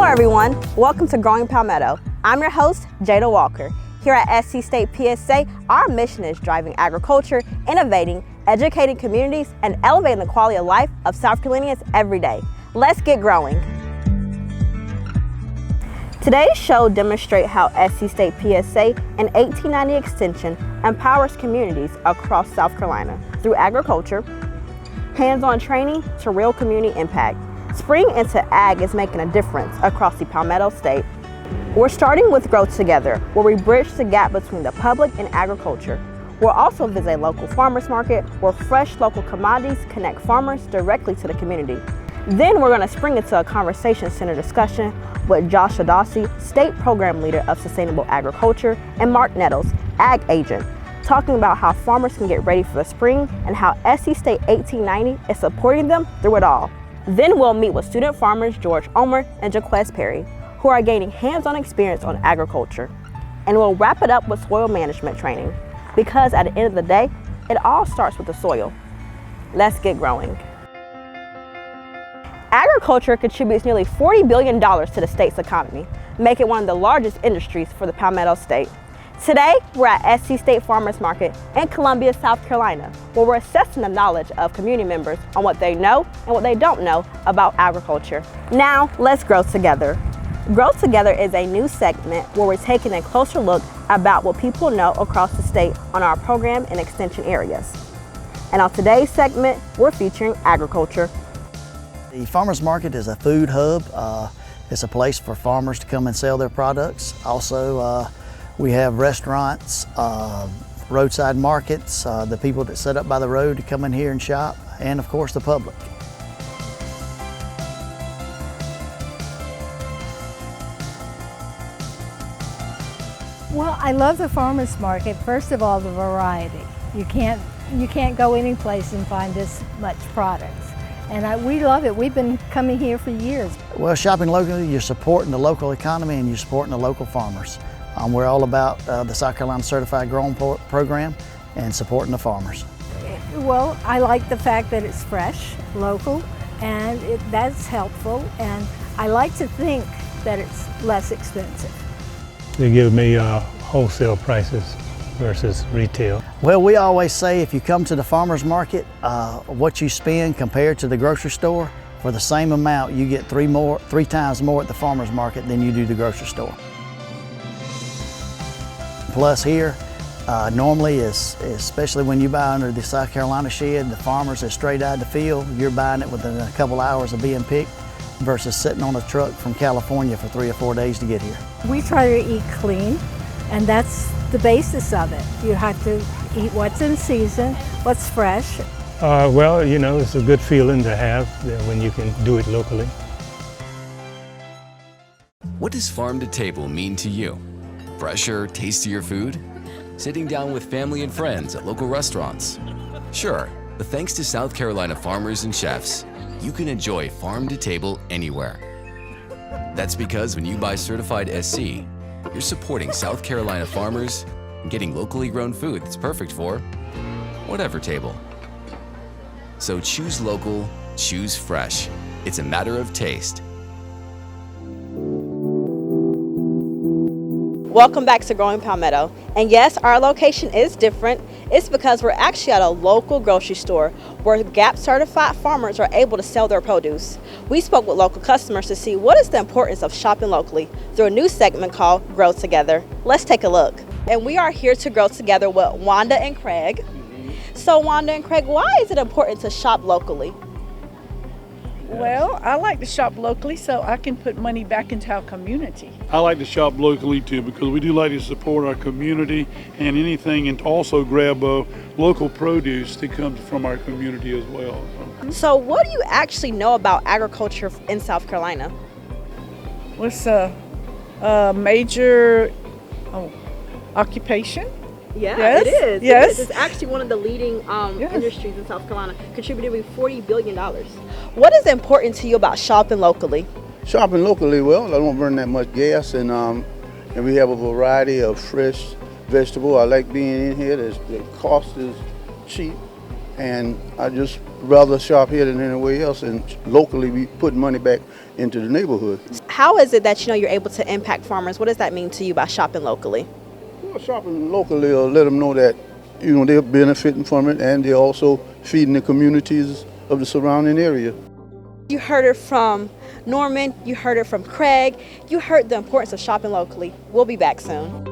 everyone, welcome to Growing Palmetto. I'm your host, Jada Walker. Here at SC State PSA, our mission is driving agriculture, innovating, educating communities, and elevating the quality of life of South Carolinians every day. Let's get growing. Today's show demonstrates how SC State PSA and 1890 Extension empowers communities across South Carolina through agriculture, hands-on training to real community impact. Spring into Ag is making a difference across the Palmetto State. We're starting with Growth Together, where we bridge the gap between the public and agriculture. We'll also visit a local farmers market where fresh local commodities connect farmers directly to the community. Then we're going to spring into a conversation-centered discussion with Josh Iddass, State Program Leader of Sustainable Agriculture, and Mark Nettles, Ag Agent, talking about how farmers can get ready for the spring and how SC State 1890 is supporting them through it all. Then we'll meet with student farmers George Omer and Jaquez Perry, who are gaining hands-on experience on agriculture. And we'll wrap it up with soil management training, because at the end of the day, it all starts with the soil. Let's get growing. Agriculture contributes nearly $40 billion to the state's economy, making it one of the largest industries for the Palmetto State. Today, we're at SC State Farmers Market in Columbia, South Carolina, where we're assessing the knowledge of community members on what they know and what they don't know about agriculture. Now, let's grow together. Growth Together is a new segment where we're taking a closer look about what people know across the state on our program and extension areas. And on today's segment, we're featuring agriculture. The farmers market is a food hub. It's a place for farmers to come and sell their products. Also, we have restaurants, roadside markets, the people that set up by the road to come in here and shop, and of course the public. Well, I love the farmers market. First of all, the variety. You can't go any place and find this much products. And we love it. We've been coming here for years. Well, shopping locally, you're supporting the local economy and you're supporting the local farmers. We're all about the South Carolina Certified Growing Program and supporting the farmers. Well, I like the fact that it's fresh, local, and that's helpful. And I like to think that it's less expensive. They give me wholesale prices versus retail. Well, we always say if you come to the farmers market, what you spend compared to the grocery store, for the same amount, you get three times more at the farmers market than you do the grocery store. Plus here, normally, especially when you buy under the South Carolina shed, the farmers are straight out of the field. You're buying it within a couple hours of being picked versus sitting on a truck from California for 3 or 4 days to get here. We try to eat clean, and that's the basis of it. You have to eat what's in season, what's fresh. Well, you know, it's a good feeling to have when you can do it locally. What does farm to table mean to you? Fresher, tastier food? Sitting down with family and friends at local restaurants? Sure, but thanks to South Carolina farmers and chefs, you can enjoy farm to table anywhere. That's because when you buy certified SC, you're supporting South Carolina farmers and getting locally grown food that's perfect for whatever table. So choose local, choose fresh. It's a matter of taste. Welcome back to Growing Palmetto. And yes, our location is different. It's because we're actually at a local grocery store where GAP certified farmers are able to sell their produce. We spoke with local customers to see what is the importance of shopping locally through a new segment called Grow Together. Let's take a look. And we are here to grow together with Wanda and Craig. So Wanda and Craig, why is it important to shop locally? Well, I like to shop locally so I can put money back into our community. I like to shop locally too because we do like to support our community and anything, and also grab local produce that comes from our community as well. So what do you actually know about agriculture in South Carolina? What's a major occupation? Yeah, yes. it is. Yes. It is. It's actually one of the leading industries in South Carolina, contributing $40 billion. What is important to you about shopping locally? Shopping locally, well, I don't burn that much gas, and we have a variety of fresh vegetables. I like being in here. The cost is cheap, and I just rather shop here than anywhere else, and locally we put money back into the neighborhood. how is it that you're able to impact farmers? What does that mean to you by shopping locally? Well, shopping locally will let them know that they're benefiting from it, and they're also feeding the communities of the surrounding area. You heard it from Norman, you heard it from Craig, you heard the importance of shopping locally. We'll be back soon.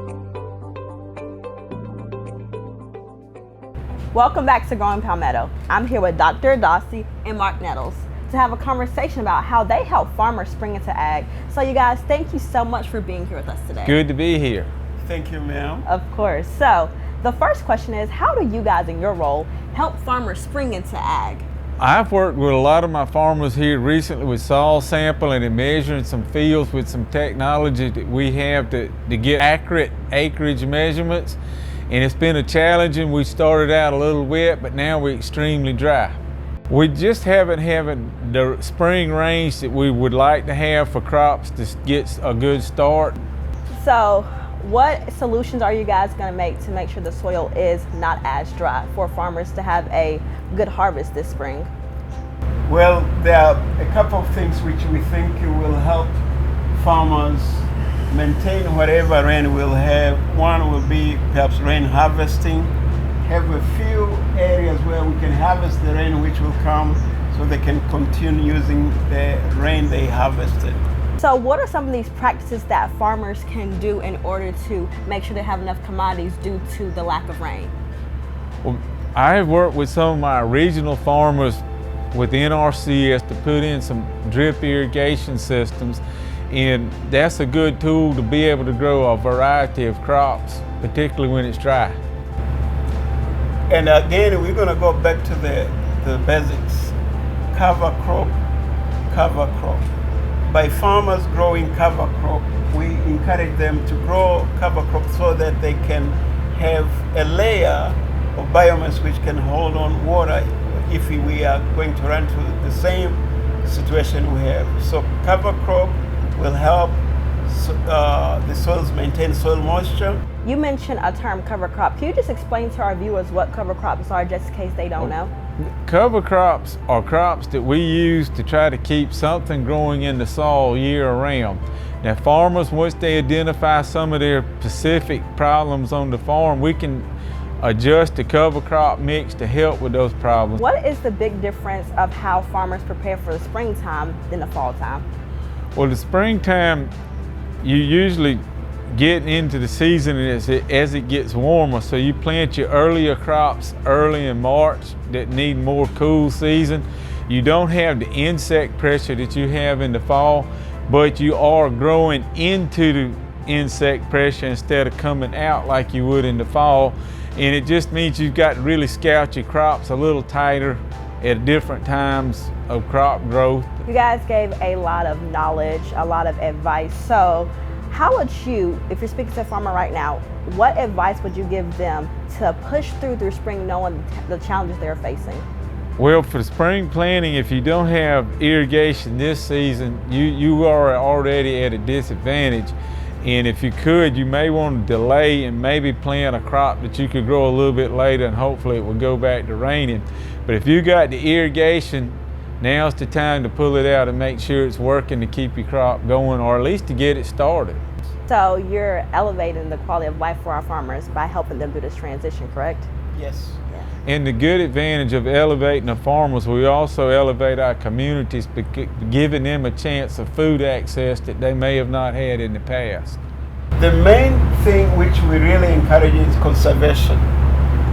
Welcome back to Growing Palmetto. I'm here with Dr. Iddass and Mark Nettles to have a conversation about how they help farmers spring into ag. So you guys, thank you so much for being here with us today. Good to be here. Thank you, ma'am. Of course. So the first question is, how do you guys in your role help farmers spring into ag? I've worked with a lot of my farmers here recently with soil sampling and measuring some fields with some technology that we have to get accurate acreage measurements. And it's been a challenge, and we started out a little wet, but now we're extremely dry. We just haven't had the spring rains that we would like to have for crops to get a good start. So what solutions are you guys going to make sure the soil is not as dry for farmers to have a good harvest this spring? Well, there are a couple of things which we think will help farmers maintain whatever rain we'll have. One will be perhaps rain harvesting. Have a few areas where we can harvest the rain which will come, so they can continue using the rain they harvested. So what are some of these practices that farmers can do in order to make sure they have enough commodities due to the lack of rain? Well, I have worked with some of my regional farmers with NRCS to put in some drip irrigation systems, and that's a good tool to be able to grow a variety of crops, particularly when it's dry. And again, we're going to go back to the basics. Cover crop, cover crop. By farmers growing cover crop, we encourage them to grow cover crop so that they can have a layer of biomass which can hold on water if we are going to run to the same situation we have. So cover crop will help the soils maintain soil moisture. You mentioned a term, cover crop. Can you just explain to our viewers what cover crops are, just in case they don't know? Cover crops are crops that we use to try to keep something growing in the soil year round. Now farmers, once they identify some of their specific problems on the farm, we can adjust the cover crop mix to help with those problems. What is the big difference of how farmers prepare for the springtime than the fall time? Well, the springtime, you usually get into the season as it gets warmer, so you plant your earlier crops early in March that need more cool season. You don't have the insect pressure that you have in the fall, but you are growing into the insect pressure instead of coming out like you would in the fall. And it just means you've got to really scout your crops a little tighter at different times of crop growth. You guys gave a lot of knowledge, a lot of advice. So how would you, if you're speaking to a farmer right now, what advice would you give them to push through spring knowing the challenges they're facing? Well, for spring planting, if you don't have irrigation this season, you are already at a disadvantage. And if you could, you may want to delay and maybe plant a crop that you could grow a little bit later, and hopefully it will go back to raining. But if you got the irrigation, now's the time to pull it out and make sure it's working to keep your crop going, or at least to get it started. So you're elevating the quality of life for our farmers by helping them do this transition, correct? Yes. And the good advantage of elevating the farmers, we also elevate our communities, giving them a chance of food access that they may have not had in the past. The main thing which we really encourage is conservation.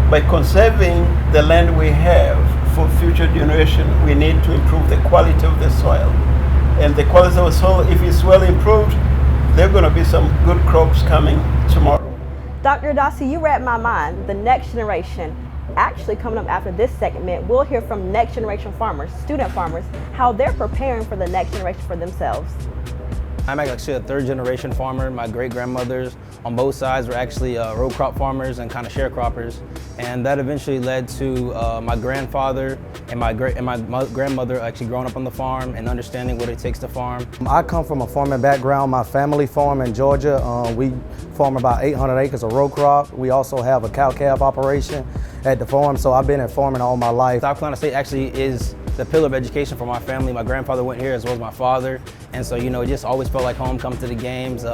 By conserving the land we have for future generation, we need to improve the quality of the soil. And the quality of the soil, if it's well improved, there are going to be some good crops coming tomorrow. Dr. Iddass, you read my mind. The next generation. Actually, coming up after this segment, we'll hear from next generation farmers, student farmers, how they're preparing for the next generation for themselves. I'm actually a third generation farmer. My great grandmothers on both sides were actually row crop farmers and kind of sharecroppers. And that eventually led to my grandfather and my grandmother actually growing up on the farm and understanding what it takes to farm. I come from a farming background. My family farm in Georgia. We farm about 800 acres of row crop. We also have a cow-calf operation at the farm, so I've been in farming all my life. South Carolina State actually is the pillar of education for my family. My grandfather went here as well as my father. And so, it just always felt like home, coming to the games,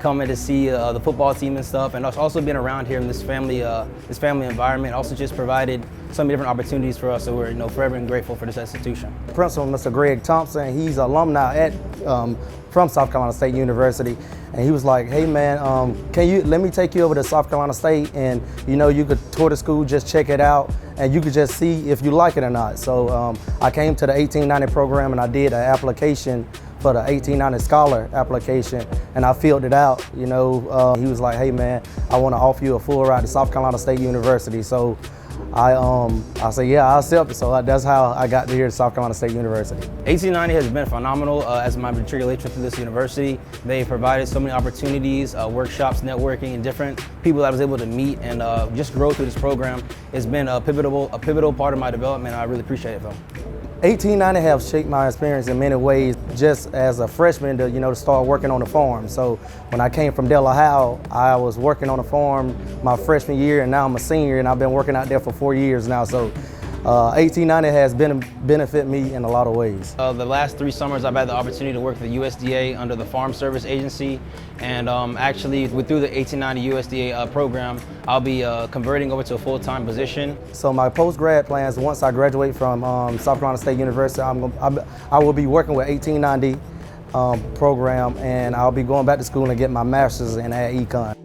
coming to see the football team and stuff. And also being around here in this family environment also just provided so many different opportunities for us. So we're forever grateful for this institution. Principal, Mr. Greg Thompson, he's alumni from South Carolina State University. And he was like, hey man, let me take you over to South Carolina State, and you could tour the school, just check it out, and you could just see if you like it or not. So I came to the 1890 program and I did an application for the 1890 Scholar application, and I filled it out. He was like, hey man, I want to offer you a full ride to South Carolina State University. So I said, yeah, I'll accept it. So that's how I got here to South Carolina State University. 1890 has been phenomenal as my matriculation through this university. They provided so many opportunities, workshops, networking, and different people that I was able to meet and just grow through this program. It's been a pivotal part of my development. I really appreciate it, though. 1890 have shaped my experience in many ways, just as a freshman to start working on the farm. So when I came from Del Ohio, I was working on the farm my freshman year, and now I'm a senior and I've been working out there for 4 years now. So 1890 has benefit me in a lot of ways. The last 3 summers I've had the opportunity to work for the USDA under the Farm Service Agency, and actually through the 1890 USDA program, I'll be converting over to a full-time position. So my post-grad plans, once I graduate from South Carolina State University, I will be working with 1890 program, and I'll be going back to school and get my master's in ag econ.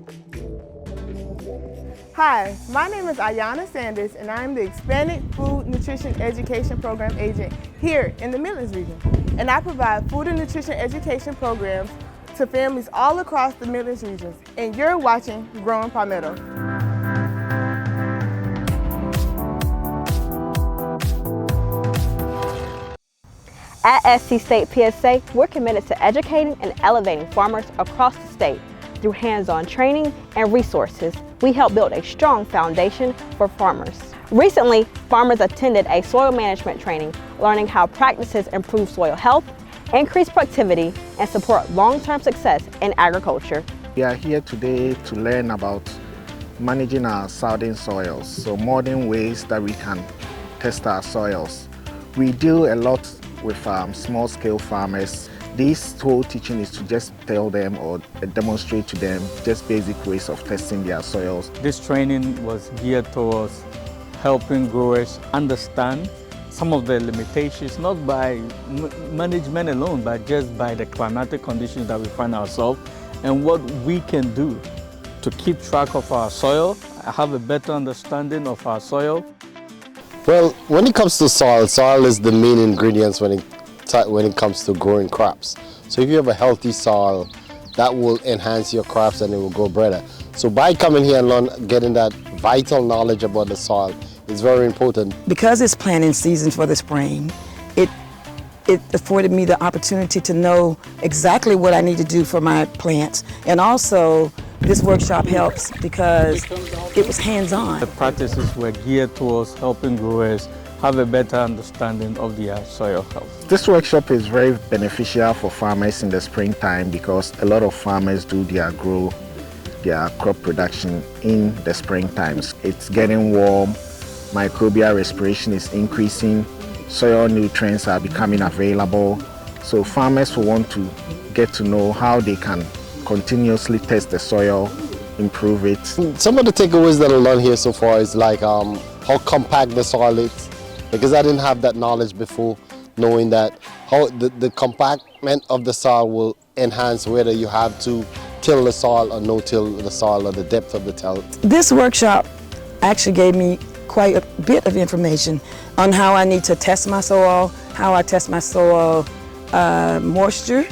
Hi, my name is Ayana Sanders, and I'm the Expanded Food Nutrition Education Program agent here in the Midlands region. And I provide food and nutrition education programs to families all across the Midlands region. And you're watching Growing Palmetto. At SC State PSA, we're committed to educating and elevating farmers across the state. Through hands-on training and resources, we help build a strong foundation for farmers. Recently, farmers attended a soil management training, learning how practices improve soil health, increase productivity, and support long-term success in agriculture. We are here today to learn about managing our southern soils, so modern ways that we can test our soils. We deal a lot with small-scale farmers. This whole teaching is to just tell them or demonstrate to them just basic ways of testing their soils. This training was geared towards helping growers understand some of the limitations, not by management alone, but just by the climatic conditions that we find ourselves and what we can do to keep track of our soil, have a better understanding of our soil. Well, when it comes to soil, soil is the main ingredients when it comes to growing crops. So if you have a healthy soil, that will enhance your crops and it will grow better. So by coming here and getting that vital knowledge about the soil is very important. Because it's planting season for the spring, it afforded me the opportunity to know exactly what I need to do for my plants. And also, this workshop helps because it was hands-on. The practices were geared towards helping growers have a better understanding of their soil health. This workshop is very beneficial for farmers in the springtime because a lot of farmers do their crop production in the springtime. It's getting warm, microbial respiration is increasing, soil nutrients are becoming available. So farmers will want to get to know how they can continuously test the soil, improve it. Some of the takeaways that I learned here so far is like how compact the soil is, because I didn't have that knowledge before, knowing that how the compactment of the soil will enhance whether you have to till the soil or no till the soil or the depth of the till. This workshop actually gave me quite a bit of information on how I need to test my soil, how I test my soil moisture,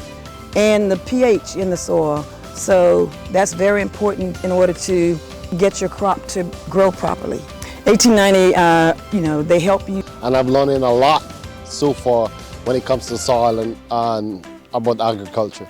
and the pH in the soil. So that's very important in order to get your crop to grow properly. 1890, they help you. And I'm learning a lot so far when it comes to soil and about agriculture.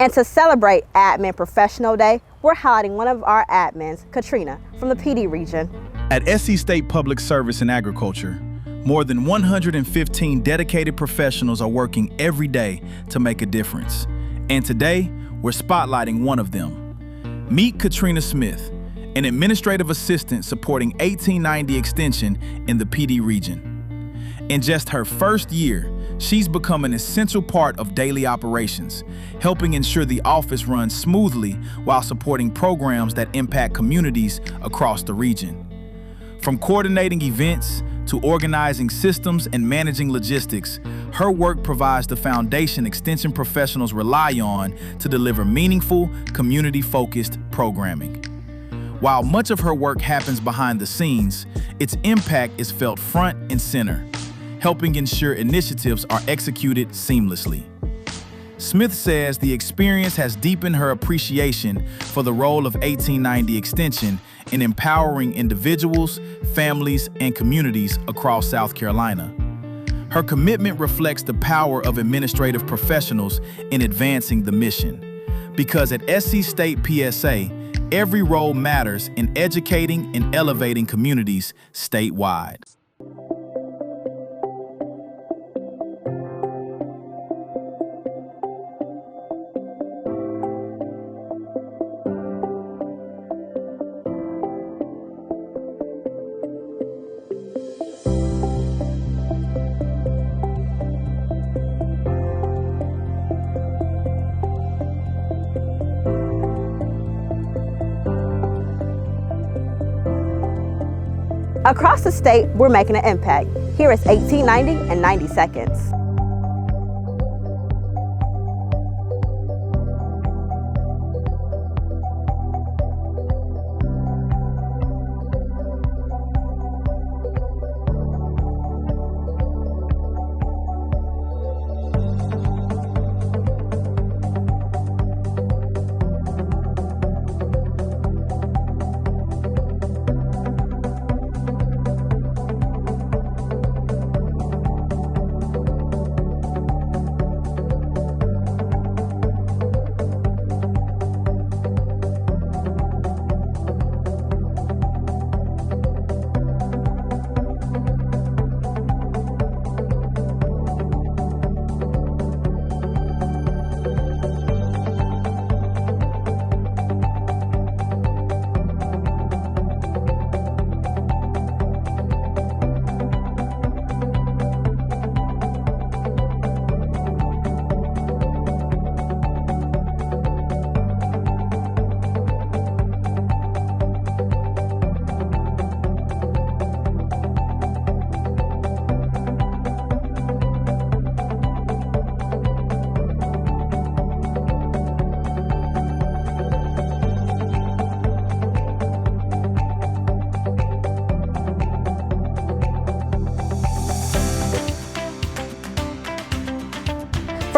And to celebrate Admin Professional Day, we're highlighting one of our admins, Katrina, from the PD region. At SC State Public Service and Agriculture, more than 115 dedicated professionals are working every day to make a difference. And today, we're spotlighting one of them. Meet Katrina Smith, an administrative assistant supporting 1890 Extension in the PD region. In just her first year, she's become an essential part of daily operations, helping ensure the office runs smoothly while supporting programs that impact communities across the region. From coordinating events to organizing systems and managing logistics, her work provides the foundation Extension professionals rely on to deliver meaningful, community-focused programming. While much of her work happens behind the scenes, its impact is felt front and center, helping ensure initiatives are executed seamlessly. Smith says the experience has deepened her appreciation for the role of 1890 Extension in empowering individuals, families, and communities across South Carolina. Her commitment reflects the power of administrative professionals in advancing the mission. Because at SC State PSA, every role matters in educating and elevating communities statewide. Across the state, we're making an impact. Here is 1890 in 90 seconds.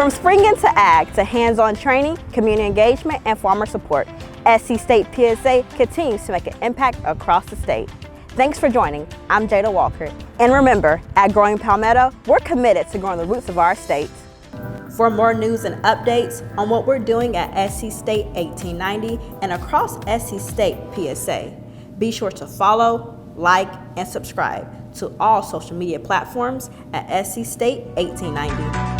From spring into ag to hands-on training, community engagement, and farmer support, SC State PSA continues to make an impact across the state. Thanks for joining. I'm Jada Walker. And remember, at Growing Palmetto, we're committed to growing the roots of our state. For more news and updates on what we're doing at SC State 1890 and across SC State PSA, be sure to follow, like, and subscribe to all social media platforms at SC State 1890.